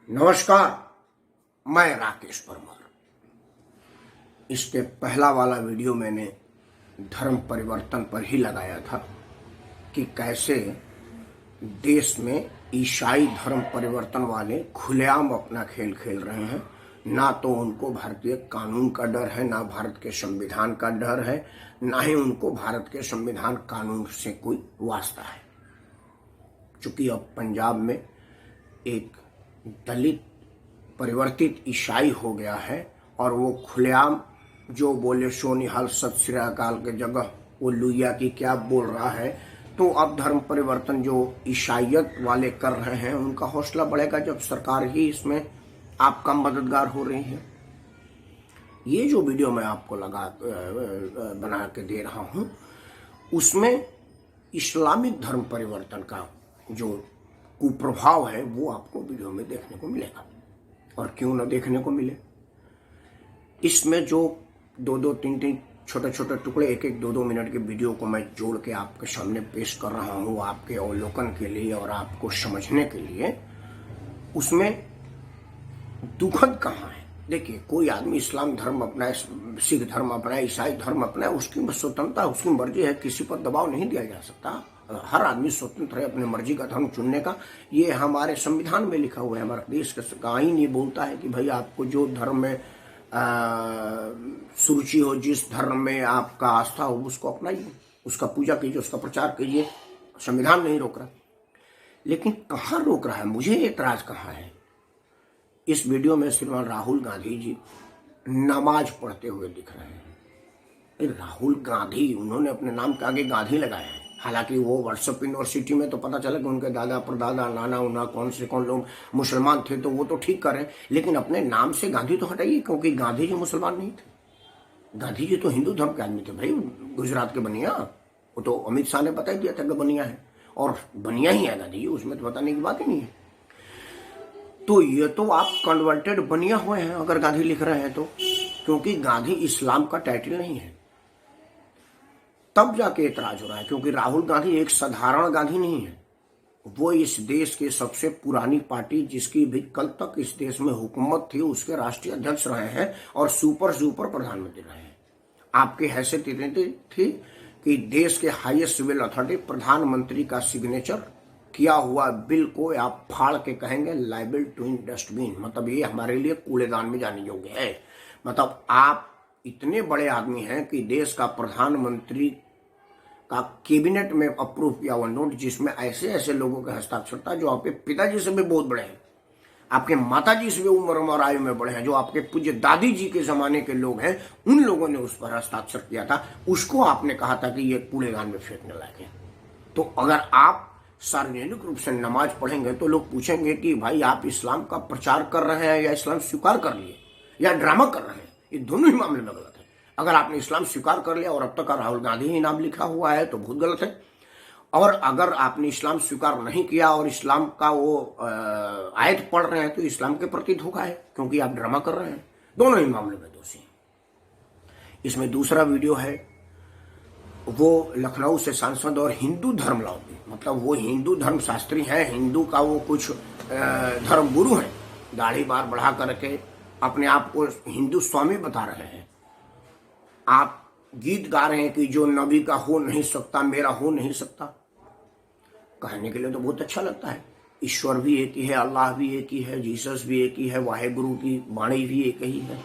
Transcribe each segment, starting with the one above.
नमस्कार, मैं राकेश परमार। इसके पहला वाला वीडियो मैंने धर्म परिवर्तन पर ही लगाया था कि कैसे देश में ईसाई धर्म परिवर्तन वाले खुलेआम अपना खेल खेल रहे हैं। ना तो उनको भारतीय कानून का डर है, ना भारत के संविधान का डर है, ना ही उनको भारत के संविधान कानून से कोई वास्ता है। चूंकि अब पंजाब में एक दलित परिवर्तित ईसाई हो गया है और वो खुलेआम जो बोले सो निहाल सत श्री अकाल के जगह वो लुइया की क्या बोल रहा है। तो अब धर्म परिवर्तन जो ईसाइयत वाले कर रहे हैं उनका हौसला बढ़ेगा जब सरकार ही इसमें आपका मददगार हो रही है। ये जो वीडियो मैं आपको बना के दे रहा हूँ उसमें इस्लामिक धर्म परिवर्तन का जो कुप्रभाव है वो आपको वीडियो में देखने को मिलेगा। और क्यों न देखने को मिले, इसमें जो दो तीन छोटे छोटे टुकड़े एक 2 मिनट के वीडियो को मैं जोड़ के आपके सामने पेश कर रहा हूँ आपके अवलोकन के लिए और आपको समझने के लिए। उसमें दुखद कहाँ है? देखिए, कोई आदमी इस्लाम धर्म अपनाए, सिख धर्म अपनाए, ईसाई धर्म अपनाए, उसकी स्वतंत्रता, उसकी मर्जी है, किसी पर दबाव नहीं दिया जा सकता। हर आदमी स्वतंत्र है अपने मर्जी का धर्म चुनने का। ये हमारे संविधान में लिखा हुआ है। हमारे देश का आईन ये बोलता है कि भाई आपको जो धर्म में सुरुचि हो, जिस धर्म में आपका आस्था हो उसको अपनाइए, उसका पूजा कीजिए, उसका प्रचार कीजिए। संविधान नहीं रोक रहा। लेकिन कहाँ रोक रहा है? मुझे एतराज कहाँ है? इस वीडियो में श्रीमान राहुल गांधी जी नमाज पढ़ते हुए दिख रहे हैं। राहुल गांधी, उन्होंने अपने नाम के आगे गांधी लगाया है। हालांकि वो व्हाट्सएप यूनिवर्सिटी में तो पता चला कि उनके दादा परदादा नाना उना कौन से कौन लोग मुसलमान थे, तो वो तो ठीक कर रहे हैं। लेकिन अपने नाम से गांधी तो हटाइए, क्योंकि गांधी जी मुसलमान नहीं थे। गांधी जी तो हिंदू धर्म के आदमी थे भाई, गुजरात के बनिया। वो तो अमित शाह ने बता दिया था कि बनिया है, और बनिया ही है गांधी जी, उसमें तो बताने की बात ही नहीं है। तो ये तो आप कन्वर्टेड बनिया हुए हैं अगर गांधी लिख रहे हैं तो, क्योंकि गांधी इस्लाम का टाइटल नहीं है। तब जाके एतराज हो रहा है, क्योंकि राहुल गांधी एक साधारण गांधी नहीं है। वो इस देश की सबसे पुरानी पार्टी, जिसकी भी कल तक इस देश में हुकूमत थी, उसके राष्ट्रीय अध्यक्ष रहे हैं और सुपर प्रधानमंत्री रहे हैं। आपकी हैसियत इतनी थी कि देश के हाईएस्ट सिविल अथॉरिटी प्रधानमंत्री का सिग्नेचर किया हुआ बिल को आप फाड़ के कहेंगे लाइबल टू इन डस्टबिन, मतलब ये हमारे लिए कूड़ेदान में जाने योग्य है। मतलब आप इतने बड़े आदमी हैं कि देश का प्रधानमंत्री का कैबिनेट में अप्रूव किया हुआ नोट, जिसमें ऐसे ऐसे लोगों के हस्ताक्षर था जो आपके पिताजी से भी बहुत बड़े हैं, आपके माताजी से भी उम्र और आयु में बड़े हैं, जो आपके पूज्य दादी जी के जमाने के लोग हैं, उन लोगों ने उस पर हस्ताक्षर किया था। उसको आपने कहा था कि ये कूड़ेदान में फेंकने लायक है। तो अगर आप सार्वजनिक रूप से नमाज पढ़ेंगे तो लोग पूछेंगे कि भाई आप इस्लाम का प्रचार कर रहे हैं या इस्लाम स्वीकार कर लिए या ड्रामा कर रहे हैं। ये दोनों ही मामले में गलत है। अगर आपने इस्लाम स्वीकार कर लिया और अब तक राहुल गांधी ही नाम लिखा हुआ है तो बहुत गलत है। और अगर आपने इस्लाम स्वीकार नहीं किया और इस्लाम का वो आयत पढ़ रहे हैं तो इस्लाम के प्रति धोखा है, क्योंकि आप ड्रामा कर रहे हैं। दोनों ही मामले में दोषी हैं। इसमें दूसरा वीडियो है, वो लखनऊ से सांसद और हिंदू धर्म लौटी, मतलब वो हिंदू धर्म शास्त्री हैं, हिंदू का वो कुछ धर्म गुरु हैं, दाढ़ी बार बढ़ा करके अपने आप को हिंदू स्वामी बता रहे हैं। आप गीत गा रहे हैं कि जो नबी का हो नहीं सकता मेरा हो नहीं सकता। कहने के लिए तो बहुत अच्छा लगता है, ईश्वर भी एक ही है, अल्लाह भी एक ही है, जीसस भी एक ही है, वाहेगुरु की वाणी भी एक ही है।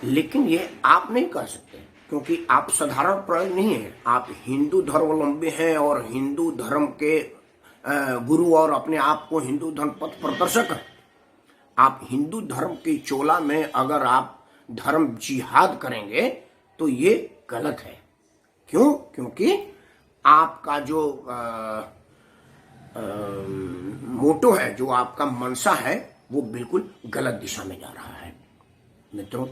लेकिन ये आप नहीं कर सकते, क्योंकि आप साधारण प्रयोग नहीं है। आप हिंदू धर्मावलंबी हैं और हिंदू धर्म के गुरु और अपने आप को हिंदू धर्म पथ प्रदर्शक हैं। आप हिंदू धर्म की चोला में अगर आप धर्म जिहाद करेंगे तो ये गलत है। क्यों? क्योंकि आपका जो मोटो है, जो आपका मनसा है, वो बिल्कुल गलत दिशा में जा रहा है। मित्रों,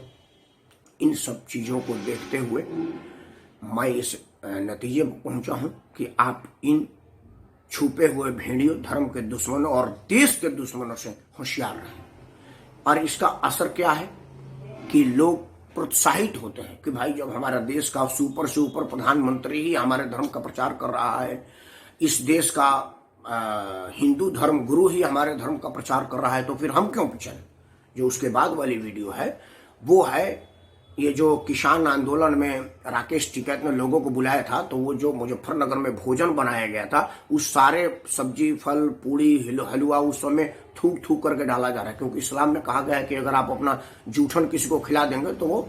इन सब चीज़ों को देखते हुए मैं इस नतीजे पर पहुंचा हूं कि आप इन छुपे हुए भेड़ियों, धर्म के दुश्मनों और देश के दुश्मनों से होशियार रहें। और इसका असर क्या है कि लोग प्रोत्साहित होते हैं कि भाई जब हमारा देश का सुपर प्रधानमंत्री ही हमारे धर्म का प्रचार कर रहा है, इस देश का हिंदू धर्म गुरु ही हमारे धर्म का प्रचार कर रहा है तो फिर हम क्यों पीछे? जो उसके बाद वाली वीडियो है वो है ये जो किसान आंदोलन में राकेश टिकैत ने लोगों को बुलाया था, तो वो जो मुजफ्फरनगर में भोजन बनाया गया था उस सारे सब्जी फल पूड़ी हलवा उस समय थूक थूक करके डाला जा रहा है, क्योंकि इस्लाम में कहा गया है कि अगर आप अपना जूठन किसी को खिला देंगे तो वो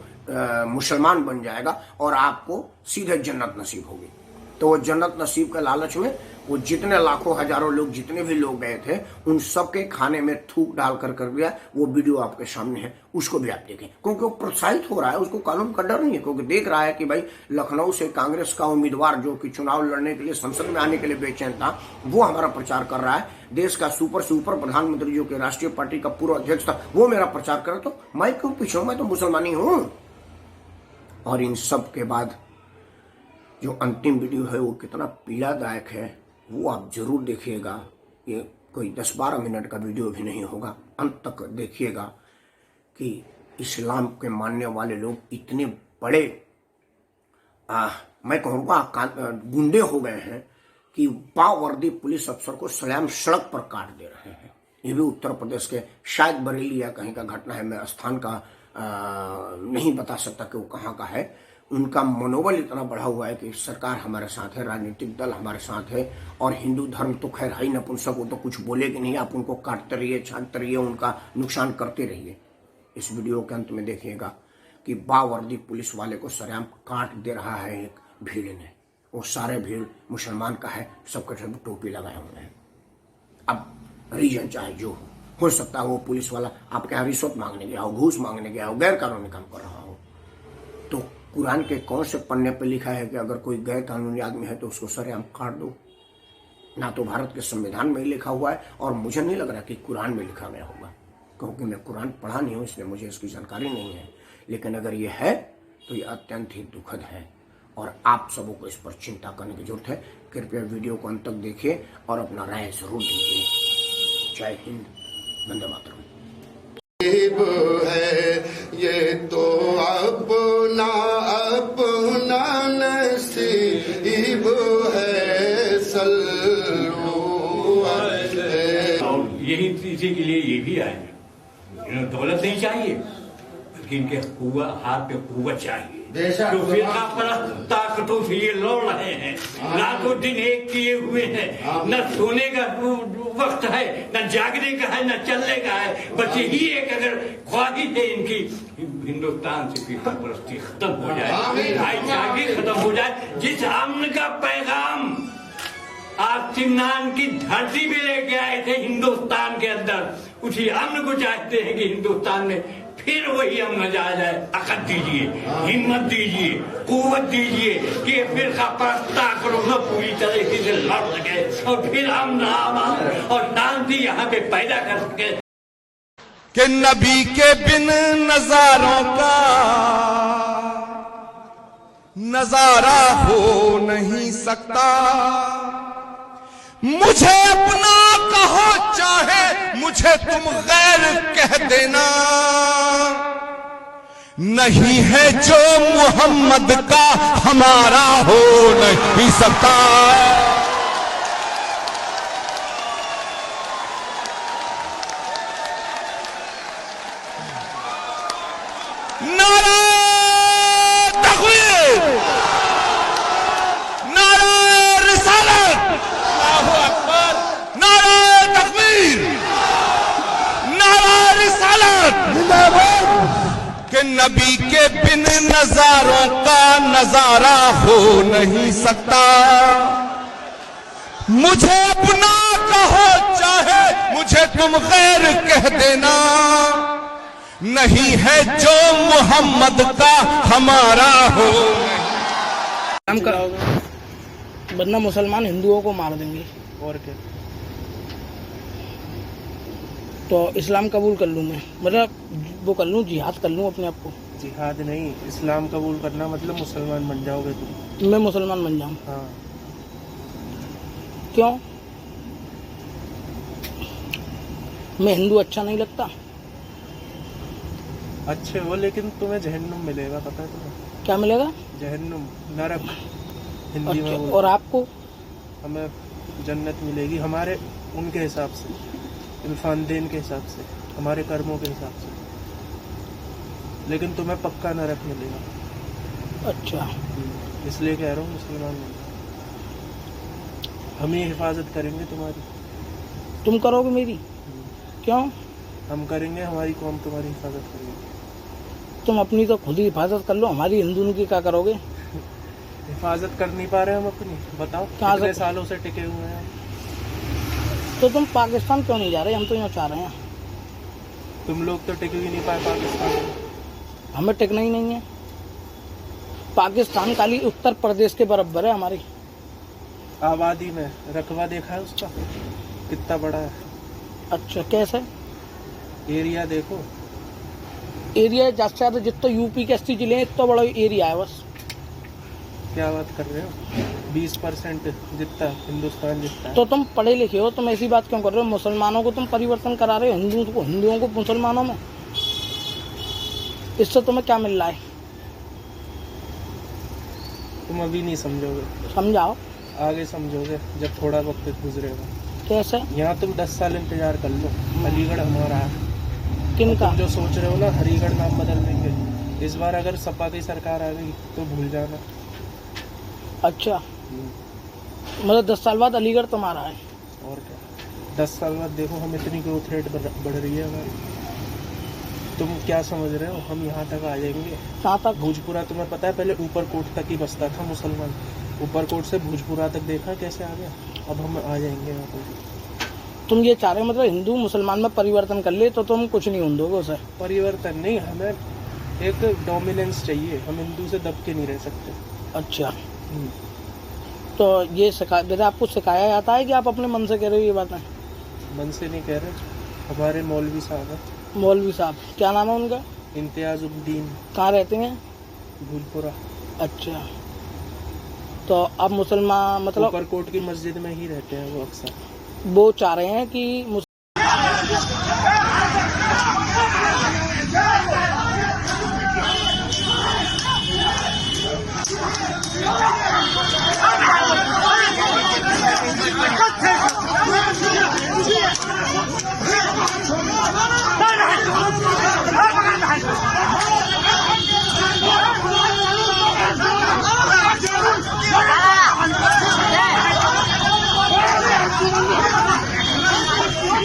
मुसलमान बन जाएगा और आपको सीधे जन्नत नसीब होगी। तो वो जन्नत नसीब के लालच में वो जितने लाखों हजारों लोग जितने भी लोग गए थे उन सबके खाने में थूक डाल कर दिया। वो वीडियो आपके सामने है, उसको भी आप देखें, क्योंकि वो प्रोत्साहित हो रहा है, उसको कानून का डर नहीं है, क्योंकि देख रहा है कि भाई लखनऊ से कांग्रेस का उम्मीदवार जो कि चुनाव लड़ने के लिए संसद में आने के लिए बेचैन था वो हमारा प्रचार कर रहा है। देश का सुपर से ऊपर प्रधानमंत्री जो कि राष्ट्रीय पार्टी का पूर्व अध्यक्ष था वो मेरा प्रचार करे, तो मैं क्यों पीछे हूं? मैं तो मुसलमानी हूं। और इन सब के बाद जो अंतिम वीडियो है वो कितना पीड़ादायक है वो आप जरूर देखिएगा। ये कोई 10-12 मिनट का वीडियो भी नहीं होगा, अंत तक देखिएगा कि इस्लाम के मानने वाले लोग इतने बड़े मैं कहूँगा गुंडे हो गए हैं कि बावर्दी पुलिस अफसर को सलाम सड़क पर काट दे रहे हैं। ये भी उत्तर प्रदेश के शायद बरेली या कहीं का घटना है, मैं स्थान का नहीं बता सकता कि वो कहाँ का है। उनका मनोबल इतना बढ़ा हुआ है कि सरकार हमारे साथ है, राजनीतिक दल हमारे साथ है, और हिंदू धर्म तो खैर है ही नपुंसक, वो तो कुछ बोलेगी नहीं। आप उनको काटते रहिए, छांटते रहिए, उनका नुकसान करते रहिए। इस वीडियो के अंत में देखिएगा कि बावर्दी पुलिस वाले को सरेआम काट दे रहा है एक भीड़ ने। वो सारे भीड़ मुसलमान का है, सबके सब टोपी लगाए हुए हैं। अब रीजन चाहे जो हो सकता है वो पुलिस वाला आपके यहाँ रिश्वत मांगने गया हो, घूस मांगने गया हो, गैर कानूनी काम कर रहा हो। तो कुरान के कौन से पन्ने पर लिखा है कि अगर कोई गैर कानूनी आदमी है तो उसको सरेआम काट दो? ना तो भारत के संविधान में लिखा हुआ है, और मुझे नहीं लग रहा कि कुरान में लिखा गया होगा, क्योंकि मैं कुरान पढ़ा नहीं हूँ, इसलिए मुझे इसकी जानकारी नहीं है। लेकिन अगर ये है तो ये अत्यंत ही दुखद है और आप सबों को इस पर चिंता करने की जरूरत है। कृपया वीडियो को अंत तक देखिए और अपना राय जरूर दीजिए। जय हिंद, वंदे मातरम। है ये तो अपना अपना नसीब है, सल्लू अलैहि। और यही इसी के लिए ये भी आए हैं। इन्हें दौलत नहीं चाहिए बल्कि इनके हाथ पे कुव्वत चाहिए। तो फिरका परस्त ताकतों से ये लड़ रहे हैं, रातों दिन एक किए हुए हैं। न सोने का वक्त है, न जागने का है, न चलने का है, बस यही एक अगर ख्वाहिश है इनकी, हिंदुस्तान से फिरका परस्ती खत्म हो जाए, भाईचारे खत्म हो जाए। जिस अमन का पैगाम आप सिमनान की धरती पे लेके आए थे हिंदुस्तान के अंदर, उसी अमन को चाहते हैं कि हिंदुस्तान में फिर वही अमन आ जाए। ताकत दीजिए, हिम्मत दीजिए, कुव्वत दीजिए कि फिर का परस्ता करो न पूरी तरीके से लड़ सके और फिर अमन और शांति यहाँ पे पैदा कर सके। कि नबी के बिन नजारों का नजारा हो नहीं सकता। मुझे अपना कहो चाहे मुझे तुम गैर कह देना, नहीं है जो मोहम्मद का हमारा हो नहीं सकता। नारा तकबीर, नारा रिसालत, अल्लाहू अकबर, नारा तकबीर, नारा रिसालत जिंदाबाद। कि नबी के बिन नजारों का नजारा हो नहीं सकता। मुझे अपना कहो चाहे मुझे तुम गैर कह देना, नहीं है जो मोहम्मद का हमारा हो। वरना मुसलमान हिंदुओं को मार देंगे। और क्या? तो इस्लाम कबूल कर लूँ मैं, मतलब वो कर लूँ, जिहाद कर लूँ अपने आप को। जिहाद नहीं, इस्लाम कबूल करना मतलब मुसलमान बन जाओगे तुम। मैं मुसलमान बन जाऊँ? हाँ। क्यों? मैं हिंदू अच्छा नहीं लगता? अच्छे हो, लेकिन तुम्हें जहन्नुम मिलेगा, पता है तुम्हें? क्या मिलेगा? जहन्नुम, नरक हिंदी में। और आपको? हमें जन्नत मिलेगी हमारे उनके हिसाब से, इल्फानदेन के हिसाब से, हमारे कर्मों के हिसाब से, लेकिन तुम्हें पक्का नरक मिलेगा। अच्छा, इसलिए कह रहा हूँ मुसलमान बनना। हम ही हिफाजत करेंगे तुम्हारी। तुम करोगे मेरी? क्यों? हम करेंगे, हमारी कौम तुम्हारी हिफाजत करेगी। तुम अपनी तो खुद ही हिफाजत कर लो, हमारी हिंदू की क्या करोगे? हिफाजत कर नहीं पा रहे हम अपनी, बताओ कहाँ कितने से? सालों से टिके हुए हैं। तो तुम पाकिस्तान क्यों नहीं जा रहे? हम तो यहाँ चाह रहे हैं। तुम लोग तो टिक भी नहीं पाए पाकिस्तान में। हमें टिकना ही नहीं है। पाकिस्तान खाली उत्तर प्रदेश के बराबर है हमारी आबादी में। रकबा देखा है उसका कितना बड़ा है? अच्छा, कैसे? एरिया देखो। एरिया ज़्यादा से ज़्यादा जितना यूपी के 80 जिले हैं इतना बड़ा एरिया है बस। क्या बात कर रहे हो? 20% जितना हिंदुस्तान जितना है। तो तुम पढ़े लिखे हो, तुम ऐसी बात क्यों कर रहे हो? मुसलमानों को तुम परिवर्तन करा रहे हो, हिंदुओं को मुसलमानों में। इससे तुम्हें क्या मिल रहा है? तुम अभी नहीं समझोगे, समझाओ। आगे समझोगे जब थोड़ा वक्त गुजरेगा। कैसे? यहाँ तुम 10 साल इंतजार कर लो, अलीगढ़ हमारा है। किनका? तुम जो सोच रहे हो ना हरिगढ़ नाम बदल देंगे, इस बार अगर सपा की सरकार आ गई तो भूल जाना। अच्छा, मतलब 10 साल बाद अलीगढ़ तुम्हारा है? और क्या, 10 साल बाद देखो हम इतनी ग्रोथ रेट बढ़ रही है हमारी। तुम क्या समझ रहे हो हम यहाँ तक आ जाएंगे? कहाँ तक? भोजपुरा तुम्हें पता है पहले ऊपरकोट तक ही बसता था मुसलमान, ऊपरकोट से भोजपुरा तक देखा कैसे आ गया। अब हम आ जाएंगे यहाँ पर। तुम ये चाह रहे हो मतलब हिंदू मुसलमान में परिवर्तन कर ले तो तुम कुछ नहीं होंगे उसे? परिवर्तन नहीं, हमें एक डोमिनेंस चाहिए, हम हिंदू से दब के नहीं रह सकते। अच्छा, तो ये जैसे आपको सिखाया जाता है कि आप अपने मन से कह रहे हो ये बातें? मन से नहीं कह रहे, हमारे मौलवी साहब हैं। मौलवी साहब, क्या नाम है उनका? इम्तियाजुद्दीन। कहाँ रहते हैं? भूलपुरा। अच्छा, तो आप मुसलमान मतलब ऊपरकोट की मस्जिद में ही रहते हैं वो अक्सर। वो चाह रहे हैं कि